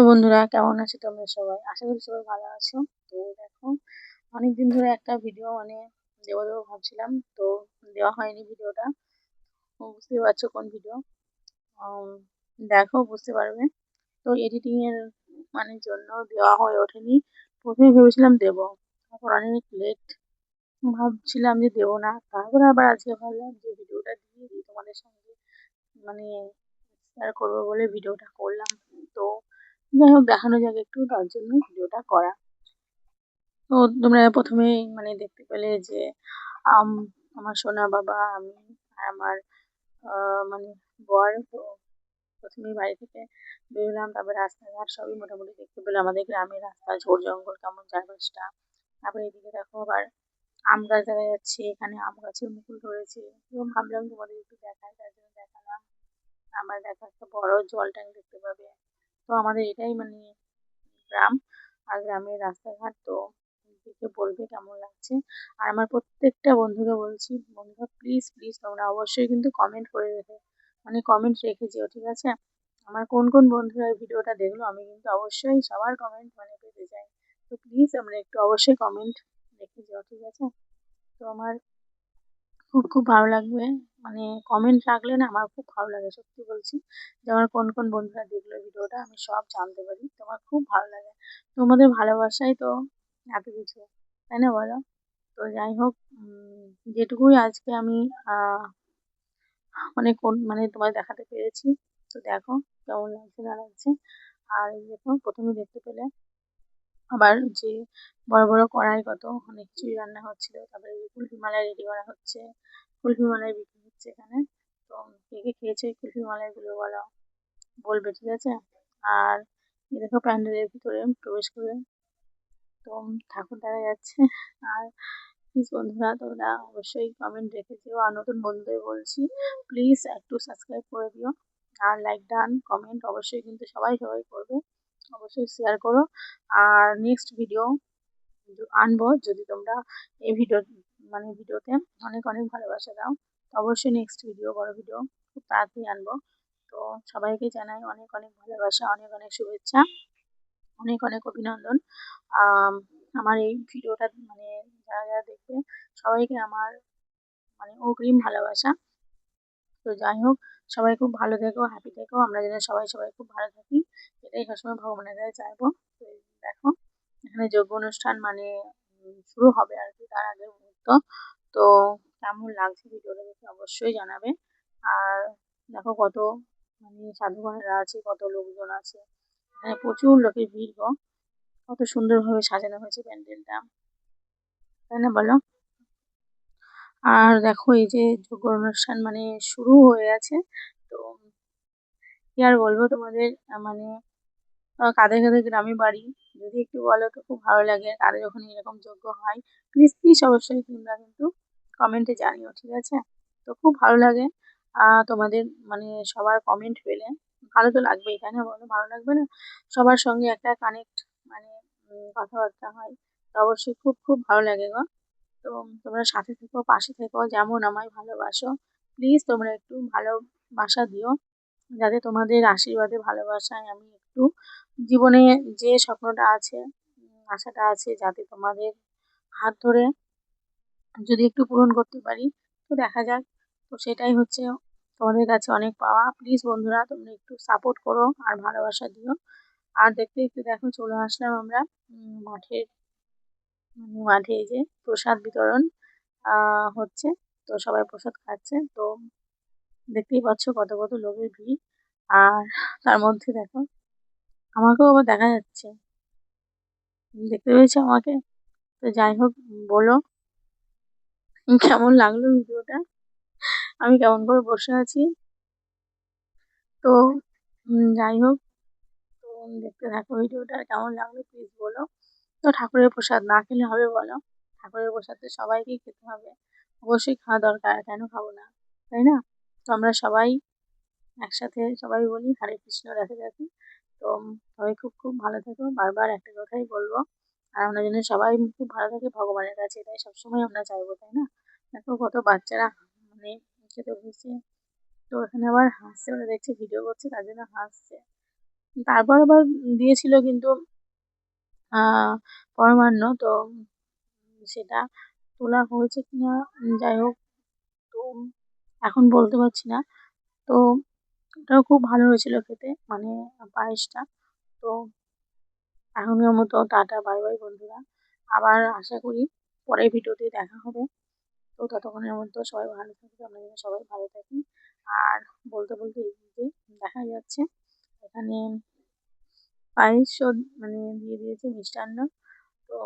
বন্ধুরা, কেমন আছো তোমরা সবাই? আশা করি সবাই ভালো আছো। তো দেখো, অনেকদিন ধরে একটা ভিডিও দেবো দেবো ভাবছিলাম, তো দেওয়া হয়নি ভিডিওটা। তো বুঝতেই পারছো কোন ভিডিও। উম, দেখো বুঝতে পারবে। তো এডিটিং এর জন্য দেওয়া হয়ে ওঠেনি। প্রথমে ভেবেছিলাম দেবো, তারপর অনেক লেট ভাবছিলাম যে দেবো না, তারপরে আবার আজকে ভাবলাম যে ভিডিওটা দিয়ে দিই তোমাদের সঙ্গে, মানে শেয়ার করবো বলে ভিডিওটা করলাম। তো যাই হোক, দেখানো যাক একটু, তার জন্য ভিডিওটা করা। তো তোমরা প্রথমেই দেখতে পেলে যে আম আমার সোনা বাবা, আমি আর আমার মানে বর। তো প্রথমেই বাড়ি থেকে বেরোলাম, তারপরে রাস্তাঘাট সবই মোটামুটি দেখতে পেলে। আমাদের গ্রামের রাস্তা, ঝোড় জঙ্গল কেমন চারপাশটা। তারপরে এদিকে দেখো আবার আম গাছ দেখা যাচ্ছে, এখানে আম গাছের মুকুল ধরেছে। তো ভাবলাম তোমাদের একটু দেখাই, তার জন্য দেখালাম। আমার দেখো একটা বড় জল ট্যাঙ্ক দেখতে পাবে। তো আমাদের এটাই গ্রাম, আর গ্রামের রাস্তাঘাট। তো দেখে বলবে কেমন লাগছে। আর আমার প্রত্যেকটা বন্ধুকে বলছি, বন্ধুরা প্লিজ প্লিজ তোমরা অবশ্যই কিন্তু কমেন্ট করে রেখে কমেন্ট রেখে যেও, ঠিক আছে? আমার কোন কোন বন্ধুরা এই ভিডিওটা দেখলো, আমি কিন্তু অবশ্যই সবার কমেন্ট পেতে চাই। তো প্লিজ আমরা একটু অবশ্যই কমেন্ট রেখে যেও, ঠিক আছে? তো আমার খুব খুব ভালো লাগবে, কমেন্ট রাখলে না আমার খুব ভালো লাগে, সত্যি বলছি। যে আমার কোন কোন বন্ধুরা দেখলো ভিডিওটা, আমি সব জানতে পারি। তো আমার খুব ভালো লাগে। তোমাদের ভালোবাসাই তো এত কিছু, তাই না বলো? তো যাই হোক, যেটুকুই আজকে আমি আহ তোমায় দেখাতে পেরেছি। তো দেখো কেমন লাগছে না লাগছে। আর এই দেখো, প্রথমে দেখতে পেলে আবার যে বড় বড় কড়াই, কত অনেক কিছুই রান্না হচ্ছিল। তারপরে এই যে কুলফি মালাই রেডি করা হচ্ছে, কুলফি মালাই বিক্রি হচ্ছে এখানে। তো কে কে খেয়েছে এই কুলফি মালাই গুলো বলো, বলবে, ঠিক আছে? আর এই দেখো প্যান্ডেলের ভিতরে প্রবেশ করে তো ঠাকুর দেখা যাচ্ছে। আর প্লিজ বন্ধুরা তোমরা অবশ্যই কমেন্ট রেখে দিও। আর নতুন বন্ধুদের বলছি, প্লিজ একটু সাবস্ক্রাইব করে দিও। আর লাইক ডান কমেন্ট অবশ্যই কিন্তু সবাই সবাই করবে। অবশ্যই শেয়ার করো। আর নেক্সট ভিডিও আনবো, যদি তোমরা এই ভিডিওতে অনেক অনেক ভালোবাসা দাও। তো অবশ্যই নেক্সট ভিডিও, বড় ভিডিও খুব তাড়াতাড়ি আনবো। তো সবাইকে জানাই অনেক অনেক ভালোবাসা, অনেক অনেক শুভেচ্ছা, অনেক অনেক অভিনন্দন। আম, আমার এই ভিডিওটা যারা যারা দেখবে, সবাইকে আমার অগ্রিম ভালোবাসা। তো যাই হোক, সবাই খুব ভালো থেকো, হ্যাপি থেকো। আমরা যেন সবাই সবাই খুব ভালো থাকি, এটাই সবসময় ভগবানের কাছে চাইবো। তো এই দেখো, এখানে যজ্ঞ অনুষ্ঠান শুরু হবে আর কি, তার আগের মুহূর্ত। তো কেমন লাগছে ভিডিওটা দেখে অবশ্যই জানাবে। আর দেখো কত সাধুগণেরা আছে, কত লোকজন আছে, এখানে প্রচুর লোকের ভিড় গো। কত সুন্দরভাবে সাজানো হয়েছে প্যান্ডেলটা, তাই না বলো? আর দেখো এই যে যজ্ঞ অনুষ্ঠান শুরু হয়ে গেছে। তো কি আর বলবো তোমাদের, কাদের কাদের গ্রামে বাড়ি, যদি একটু বলো তো খুব ভালো লাগে। কাদের যখন এরকম যজ্ঞ হয়, প্লিজ প্লিজ অবশ্যই তোমরা কিন্তু কমেন্টে জানিও, ঠিক আছে? তো খুব ভালো লাগে তোমাদের সবার কমেন্ট পেলে। ভালো তো লাগবেই, তাই না বলো? ভালো লাগবে না? সবার সঙ্গে একটা কানেক্ট, কথাবার্তা হয়। তো অবশ্যই খুব খুব ভালো লাগে গো। তো তোমরা সাথে থেকো, পাশে থেকো, যেমন আমায় ভালোবাসো। প্লিজ তোমরা একটু ভালোবাসা দিও, যাতে তোমাদের আশীর্বাদে ভালোবাসায় আমি একটু জীবনে যে স্বপ্নটা আছে, আশাটা আছে, যাতে তোমাদের হাত ধরে যদি একটু পূরণ করতে পারি। তো দেখা যাক। তো সেটাই হচ্ছে তোমাদের কাছে অনেক পাওয়া। প্লিজ বন্ধুরা তোমরা একটু সাপোর্ট করো আর ভালোবাসা দিও। আর দেখতে দেখতে দেখো চলে আসলাম আমরা মাঠের মাঠে। এই যে প্রসাদ বিতরণ হচ্ছে, তো সবাই প্রসাদ খাচ্ছে। তো দেখতেই পাচ্ছ কত কত লোকের ভিড়। আর তার মধ্যে দেখো আমাকেও আবার দেখা যাচ্ছে, দেখতে পেয়েছো আমাকে? তো যাই হোক, বলো কেমন লাগলো ভিডিওটা, আমি কেমন করে বসে আছি। তো যাই হোক, তো দেখতে থাকো ভিডিওটা, কেমন লাগলো প্লিজ বলো। তো ঠাকুরের প্রসাদ না খেলে হবে বলো? ঠাকুরের প্রসাদ তো সবাইকেই খেতে হবে, অবশ্যই খাওয়া দরকার, কেন খাবো না, তাই না? তো আমরা সবাই একসাথে সবাই বলি হরে কৃষ্ণ, রাধে রাধে। তো সবাই খুব খুব ভালো থেকো, বারবার একটা কথাই বলবো। আর আমরা যেন সবাই খুব ভালো থাকে ভগবানের কাছে, এটাই সবসময় আমরা চাইবো, তাই না? দেখো কত বাচ্চারা মানে খেতে বসেছে। তো এখানে আবার হাসছে, ওরা দেখছে ভিডিও করছে তার জন্য হাসছে। তারপর আবার দিয়েছিল কিন্তু পরমান্ন, তো সেটা তোলা হয়েছে কিনা যাই হোক, তো এখন বলতে পারছি না। তো ওটাও খুব ভালো হয়েছিল খেতে, মানে পায়েসটা। তো এখনকার মতো টাটা, বাই বাই বন্ধুরা। আবার আশা করি পরের ভিডিওতে দেখা হবে। তো ততক্ষণের মধ্যে সবাই ভালো থাকবে, আমরা যেন সবাই ভালো থাকি। আর বলতে বলতে এদিকে দেখা যাচ্ছে এখানে পায়েসও মানে দিয়ে দিয়েছে মিষ্টান্ন। তো